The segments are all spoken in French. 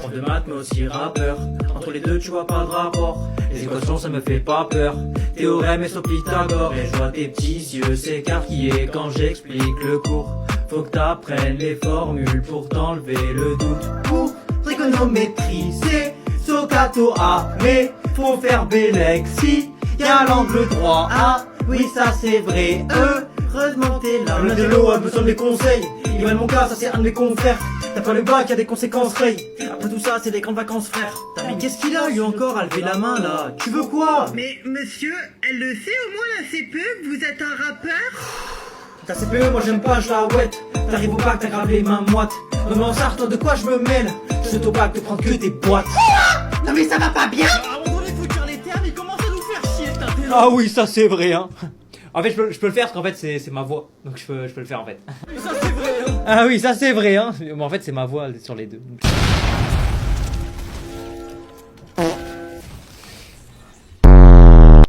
prof de maths mais aussi rappeur. Entre les deux tu vois pas de rapport. Les équations ça me fait pas peur. Théorème et sur Pythagore. Et je vois tes petits yeux s'écarquiller quand j'explique le cours. Faut que t'apprennes les formules pour t'enlever le doute. Pour trigonométrie c'est Socrato A. Mais faut faire Bélexi. Y'a l'angle droit A. Oui ça c'est vrai. Heureusement t'es là. Le vélo a besoin de mes conseils. Il va de mon cas, ça c'est un de mes confrères. T'as pas le bac, y'a des conséquences Ray. Après tout ça, c'est des grandes vacances frère. Mais qu'est-ce qu'il a lui encore à lever la main là? Tu veux quoi? Mais monsieur, elle le sait au moins la CPE que vous êtes un rappeur? Ta CPE, moi j'aime pas, je la ouette. T'arrives au bac, t'as grave les mains moites. Non mais en sarre, toi de quoi je me mêle? Je sais au bac de prendre que des boîtes. Non mais ça va pas bien? À un moment donné, faut dire les termes, il commence à nous faire chier cet intello. Ah oui, ça c'est vrai hein. En fait, je peux le faire parce qu'en fait, c'est ma voix. Donc je peux le faire en fait. Mais ça c'est vrai hein. Ah oui, ça c'est vrai hein. Mais en fait, c'est ma voix sur les deux.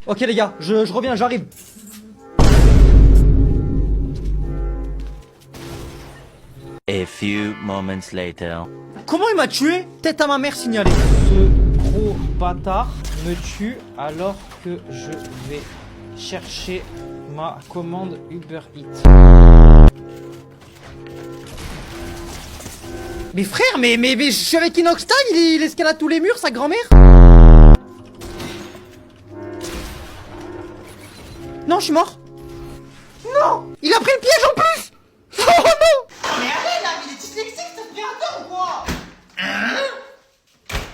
Ok les gars, je reviens, j'arrive. A few moments later. Comment il m'a tué? Tête à ma mère signalée. Ce gros bâtard me tue alors que je vais chercher ma commande Uber Eats. Mais frère, mais je suis avec Inoxtag, il escalade tous les murs, sa grand-mère. Non, je suis mort. Non, il a pris le piège en plus. Oh non. Mais allez là, il est dyslexique cet aspirateur ou quoi?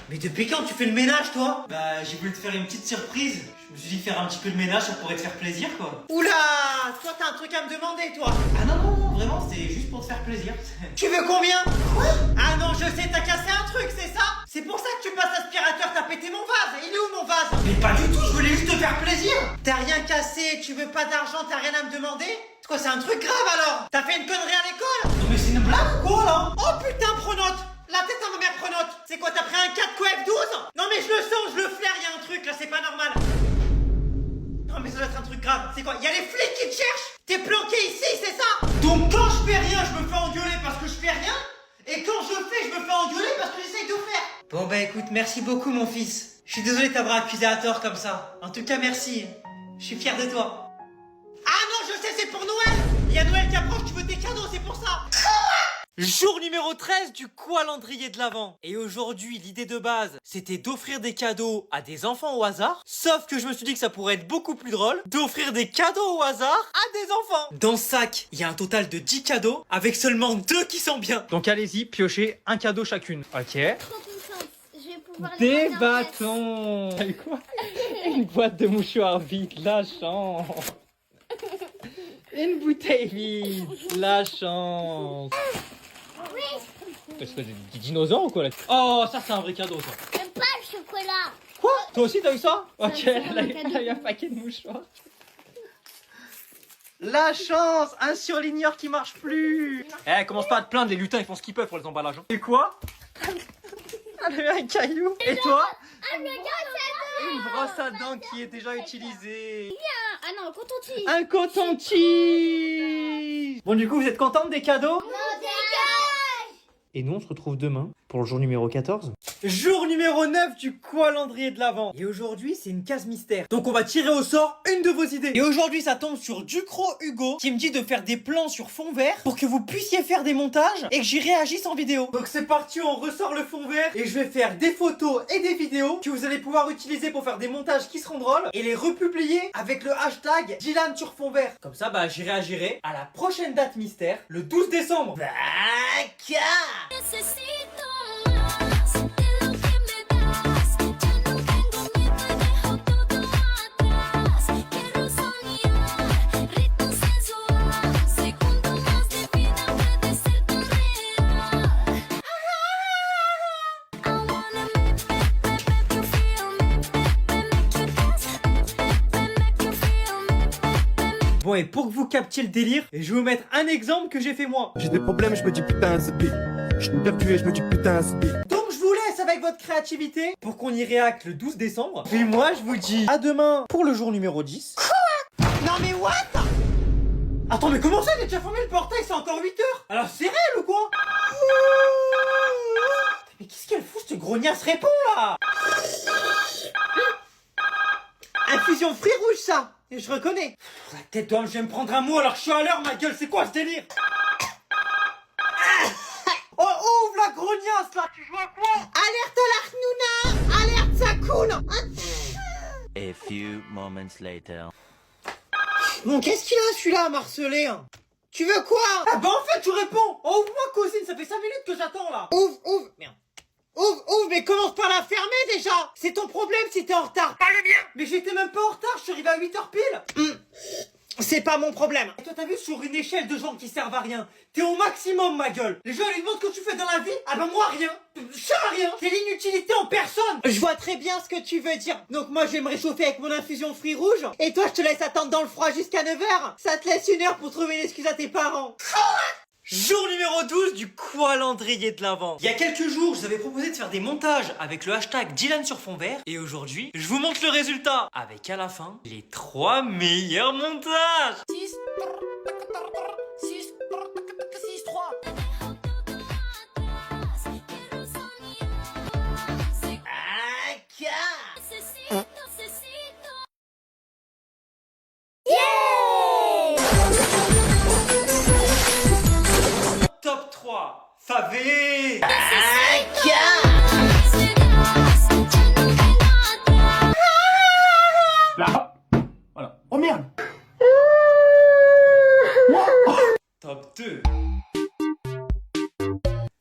Mais depuis quand tu fais le ménage, toi? Bah, j'ai voulu te faire une petite surprise. Je me suis dit faire un petit peu de ménage, ça pourrait te faire plaisir, quoi. Oula, toi t'as un truc à me demander toi. Ah non, non, non, vraiment, c'est juste pour te faire plaisir. Tu veux combien? Quoi? Ah non, je sais, t'as cassé un truc, c'est ça? C'est pour ça que tu passes l'aspirateur, t'as pété mon vase. Il est où mon vase? Mais pas du tout, je voulais juste te faire plaisir. T'as rien cassé, tu veux pas d'argent, t'as rien à me demander? C'est quoi, c'est un truc grave alors? T'as fait une connerie à l'école? Non, mais c'est une blague ou quoi, là? Oh putain, pronote! La tête à ma mère pronote! C'est quoi, t'as pris un 4 coef 12? Non mais je le sens, je le flaire, y'a un truc là, c'est pas normal. Non mais ça doit être un truc grave. C'est quoi, y'a les flics qui te cherchent? T'es planqué ici, c'est ça? Donc quand je fais rien, je me fais engueuler parce que je fais rien. Et quand je fais, je me fais engueuler parce que j'essaye de faire. Bon bah écoute, merci beaucoup mon fils. Je suis désolé de t'avoir accusé à tort comme ça. En tout cas, merci. Je suis fier de toi. Ah non, je sais, c'est pour Noël! Il y a Noël qui approche, tu veux tes cadeaux, c'est pour ça! Jour numéro 13 du calendrier de l'Avent. Et aujourd'hui, l'idée de base, c'était d'offrir des cadeaux à des enfants au hasard. Sauf que je me suis dit que ça pourrait être beaucoup plus drôle d'offrir des cadeaux au hasard à des enfants. Dans ce sac, il y a un total de 10 cadeaux avec seulement 2 qui sont bien. Donc allez-y, piochez un cadeau chacune. Ok. Trop contente. Je vais pouvoir Des les manger en bâtons. Quoi? Une boîte de mouchoirs vide, la chance. Une bouteille vide, la chance. Est-ce que des dinosaures ou quoi là? Oh, ça c'est un vrai cadeau ça. fait. J'aime pas le chocolat. Quoi? Toi aussi t'as eu ça? Ok, c'est un elle a cadeau. eu un paquet de mouchoirs. La chance! Un surligneur qui marche plus! Eh, commence pas à te plaindre, les lutins ils font ce qu'ils peuvent pour les emballages. Hein. Et quoi? Elle a eu un caillou. Et toi? Ah, le gars, Une brosse à dents qui est déjà utilisée. ah non, le coton-tige. Un coton-tige. Bon, du coup, vous êtes contente des cadeaux? Non, dégage. Et nous, on se retrouve demain pour le jour numéro 14. Jour numéro 9 du calendrier de l'Avent. Et aujourd'hui, c'est une case mystère. Donc, on va tirer au sort une de vos idées. Et aujourd'hui, ça tombe sur Ducro Hugo qui me dit de faire des plans sur fond vert pour que vous puissiez faire des montages et que j'y réagisse en vidéo. Donc, c'est parti, on ressort le fond vert et je vais faire des photos et des vidéos que vous allez pouvoir utiliser pour faire des montages qui seront drôles et les republier avec le hashtag Dylan sur fond vert. Comme ça, bah, j'y réagirai à la prochaine date mystère, le 12 décembre. Bacard! Necesito más de lo que me das. Ya no tengo miedo y dejo todo atrás. Quiero soñar, ritmo sensual. Segundo más de vida puede ser tan real. I wanna make you feel me, make you dance, make you feel me. Bon, et pour que vous captiez le délire, je vais vous mettre un exemple que j'ai fait moi. J'ai des problèmes, je me dis putain, c'est big. Je suis perdu et je me dis putain, c'est big. Donc je vous laisse avec votre créativité pour qu'on y réacte le 12 décembre. Et moi je vous dis à demain pour le jour numéro 10. Non mais what? Attends, mais comment ça, t'as déjà fermé le portail, c'est encore 8 heures? Alors c'est réel ou quoi? Mais qu'est-ce qu'elle fout cette grognasse, réponds là. Infusion fruits rouges, ça. Et je reconnais. La tête d'homme, je vais me prendre un mot alors que je suis à l'heure, ma gueule, c'est quoi ce délire? Oh, ouvre la grognasse là, tu joues à quoi? Alerte à l'Arnouna. Alerte Sakoun. A few moments later. Bon, qu'est-ce qu'il a celui-là à marceler hein? Tu veux quoi? Ah bah en fait tu réponds. Oh, ouvre-moi cousine, ça fait 5 minutes que j'attends là. Ouvre. Merde. Ouvre, mais commence par la fermer déjà. C'est ton problème si t'es en retard, pas le mien. Mais j'étais même pas en retard, je suis arrivé à 8h pile. C'est pas mon problème. Et toi t'as vu sur une échelle de gens qui servent à rien, t'es au maximum ma gueule. Les gens ils demandent ce que tu fais dans la vie. Ah bah moi rien. Je sers à rien. T'es l'inutilité en personne. Je vois très bien ce que tu veux dire. Donc moi je vais me réchauffer avec mon infusion fruits rouges. Et toi je te laisse attendre dans le froid jusqu'à 9h. Ça te laisse 1 heure pour trouver une excuse à tes parents. Jour numéro 12 du calendrier de l'Avent. Il y a quelques jours, je vous avais proposé de faire des montages avec le hashtag Dylan sur fond vert. Et aujourd'hui, je vous montre le résultat. Avec à la fin, les 3 meilleurs montages. 6, 3. Top 3, Favé. Là. Voilà. Oh merde. Top 2.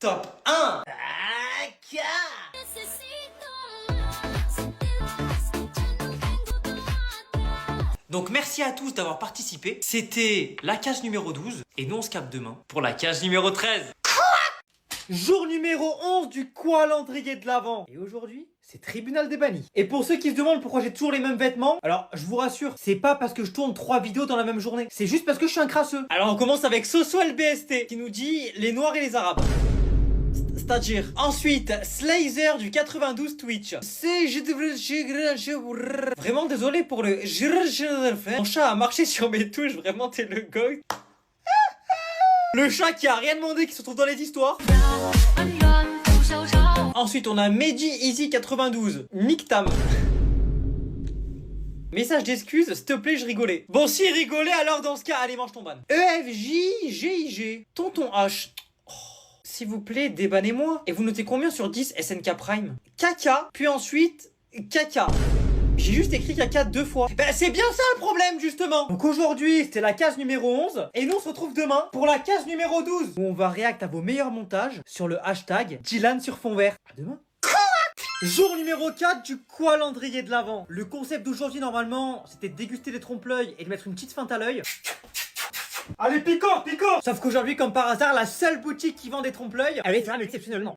Top 1. Donc merci à tous d'avoir participé. C'était la case numéro 12 et nous on se capte demain pour la case numéro 13. Jour numéro 11 du calendrier de l'Avent. Et aujourd'hui, c'est tribunal des bannis. Et pour ceux qui se demandent pourquoi j'ai toujours les mêmes vêtements, alors je vous rassure, c'est pas parce que je tourne 3 vidéos dans la même journée. C'est juste parce que je suis un crasseux. Alors on commence avec Sosoel BST qui nous dit les noirs et les arabes. C'est-à-dire. Ensuite, Slazer du 92 Twitch. Vraiment désolé pour le. Mon chat a marché sur mes touches, vraiment t'es le goy. Le chat qui a rien demandé qui se trouve dans les histoires. Ensuite, on a Mehdi Easy 92. Nick Tam. Message d'excuse, s'il te plaît, je rigolais. Bon, si rigolait, alors dans ce cas, allez, mange ton ban. EFJGIG. Tonton H. S'il vous plaît, débannez-moi. Et vous notez combien sur 10 SNK Prime? Caca, puis ensuite caca. J'ai juste écrit caca 2 fois. Ben c'est bien ça le problème justement. Donc aujourd'hui c'était la case numéro 11. Et nous on se retrouve demain pour la case numéro 12. Où on va réacter à vos meilleurs montages sur le hashtag Dylan sur fond vert. À demain. Jour numéro 4 du calendrier de l'Avent. Le concept d'aujourd'hui normalement c'était de déguster des trompe-l'œil et de mettre une petite feinte à l'œil. Allez, pico. Sauf qu'aujourd'hui, comme par hasard, la seule boutique qui vend des trompe-l'œil, elle est fermée exceptionnellement.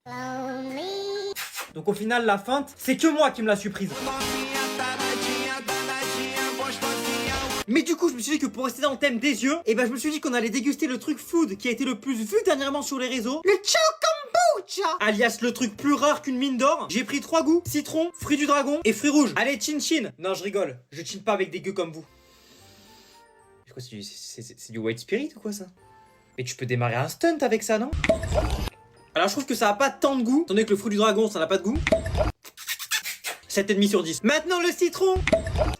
Donc au final, la feinte, c'est que moi qui me la suis prise. Mais du coup, je me suis dit que pour rester dans le thème des yeux, et ben je me suis dit qu'on allait déguster le truc food qui a été le plus vu dernièrement sur les réseaux. Le Chokombucha, alias le truc plus rare qu'une mine d'or. J'ai pris 3 goûts, citron, fruit du dragon et fruits rouges. Allez, chin. Non, je rigole. Je chin pas avec des gueux comme vous. C'est du white spirit ou quoi ça? Mais tu peux démarrer un stunt avec ça, non? Alors je trouve que ça a pas tant de goût, étant donné que le fruit du dragon ça n'a pas de goût. 7,5 sur 10. Maintenant le citron.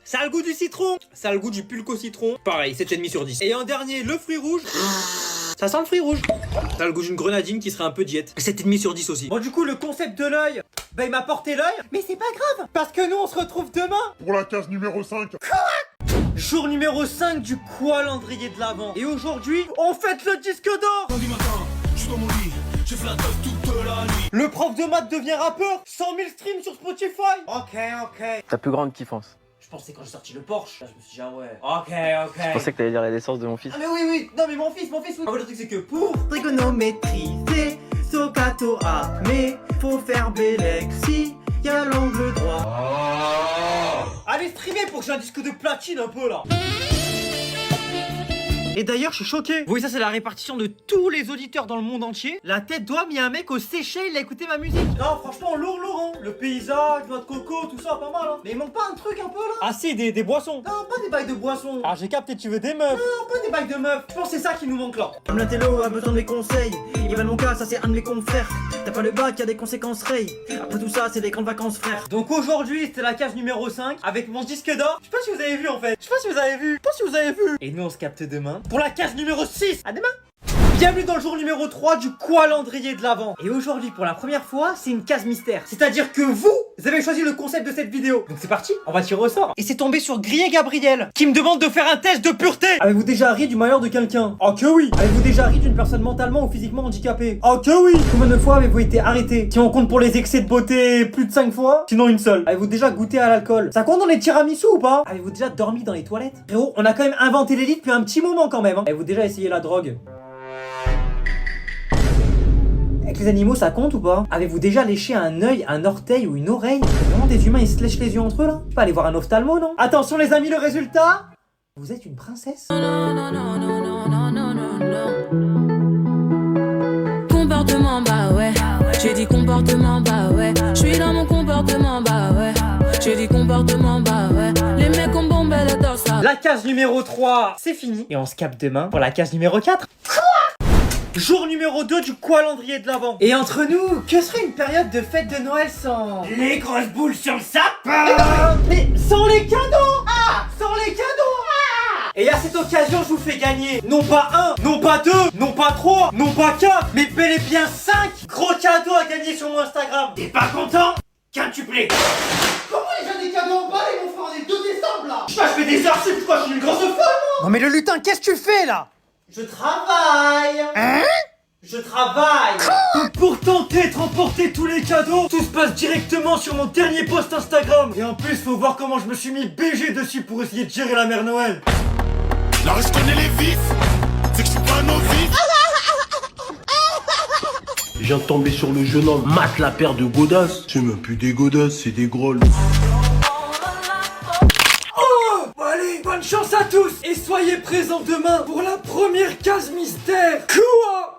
Ça a le goût du citron. Ça a le goût du pulco citron. Pareil, 7,5 sur 10. Et en dernier, le fruit rouge. Ça sent le fruit rouge. Ça a le goût d'une grenadine qui serait un peu diète. 7,5 sur 10 aussi. Bon du coup le concept de l'œil, bah il m'a porté l'œil. Mais c'est pas grave, parce que nous on se retrouve demain Pour la case numéro 5. Jour numéro 5 du calendrier de l'Avent. Et aujourd'hui, on fête le disque d'or. Lundi matin, je suis dans mon lit, j'ai fait la teuf toute la nuit. Le prof de maths devient rappeur. 100 000 streams sur Spotify. Ok. Ta plus grande kiffance. Je pensais quand j'ai sorti le Porsche. Là, je me suis dit ah ouais. Ok. Je pensais que t'allais dire la naissance de mon fils. Ah mais oui. Non mais mon fils, oui. En fait le truc c'est que pour trigonométriser, Sokato A, mais faut faire Bélexi, y'a l'angle droit. Allez streamer pour que j'ai un disque de platine un peu là. Et d'ailleurs, je suis choqué. Vous voyez, ça, c'est la répartition de tous les auditeurs dans le monde entier. La tête d'homme, il y a un mec aux Seychelles, il a écouté ma musique. Non, franchement, lourd, hein. Le paysage, noix de coco, tout ça, pas mal, hein. Mais il manque pas un truc un peu là? Ah, si, des boissons. Non, pas des bails de boissons. Ah, j'ai capté, tu veux des meufs. Non, pas des bails de meufs. Je pense que c'est ça qui nous manque là. Comme la télo a besoin de mes conseils. Ivan mon cas, ça c'est un de mes confrères. T'as pas le bac, y a des conséquences Ray. Après tout ça, c'est des grandes vacances, frère. Donc aujourd'hui, c'était la case numéro 5 avec mon disque d'or. Je sais pas si vous avez vu en fait. Je sais pas si vous avez vu. Et nous, on se capte demain pour la case numéro 6. À demain. Bienvenue dans le jour numéro 3 du calendrier de l'Avent. Et aujourd'hui, pour la première fois, c'est une case mystère. C'est-à-dire que vous avez choisi le concept de cette vidéo. Donc c'est parti, on va tirer au sort. Et c'est tombé sur Grillé Gabriel, qui me demande de faire un test de pureté. Avez-vous déjà ri du malheur de quelqu'un? Oh que oui. Avez-vous déjà ri d'une personne mentalement ou physiquement handicapée? Oh que oui. Combien de fois avez-vous été arrêté? Si on compte pour les excès de beauté, plus de 5 fois. Sinon une seule. Avez-vous déjà goûté à l'alcool? Ça compte dans les tiramisu ou pas? Avez-vous déjà dormi dans les toilettes? Frérot, on a quand même inventé les lits depuis un petit moment quand même, hein. Avez-vous déjà essayé la drogue? Avec les animaux, ça compte ou pas? Avez-vous déjà léché un œil, un orteil ou une oreille? Vraiment, des humains, ils se lèchent les yeux entre eux, là? Pas aller voir un ophtalmo, non? Attention, les amis, le résultat? Vous êtes une princesse? Comportement, bah ouais. J'ai dit comportement, bah ouais. Je suis dans mon comportement, bah ouais. J'ai dit comportement, bah ouais. Les mecs ont bombé, elle adore ça. La case numéro 3, c'est fini. Et on se capte demain pour la case numéro 4. Jour numéro 2 du calendrier de l'Avent. Et entre nous, que serait une période de fête de Noël sans... les grosses boules sur le sapin? Mais sans les cadeaux! Ah! Sans les cadeaux! Ah! Et à cette occasion, je vous fais gagner non pas 1, non pas 2, non pas 3, non pas 4, mais bel et bien 5 gros cadeaux à gagner sur mon Instagram. T'es pas content? Quintuplé. Comment les gens des cadeaux en bas, mon frère, on est le 2 décembre là? Je fais des heures sup, quoi, je suis une grosse folle, moi. Non mais le lutin, qu'est-ce que tu fais là? Je travaille. Hein? Je travaille. Donc pour tenter de remporter tous les cadeaux, tout se passe directement sur mon dernier post Instagram. Et en plus, faut voir comment je me suis mis BG dessus pour essayer de gérer la mère Noël. Là où je connais les vifs, c'est que je suis pas un novice. Je viens de tomber sur le jeune homme, mate la paire de godasses. C'est même plus des godasses, c'est des grolles. Bon allez, bonne chance à tous et soyez présents demain pour la première case mystère. Quoi?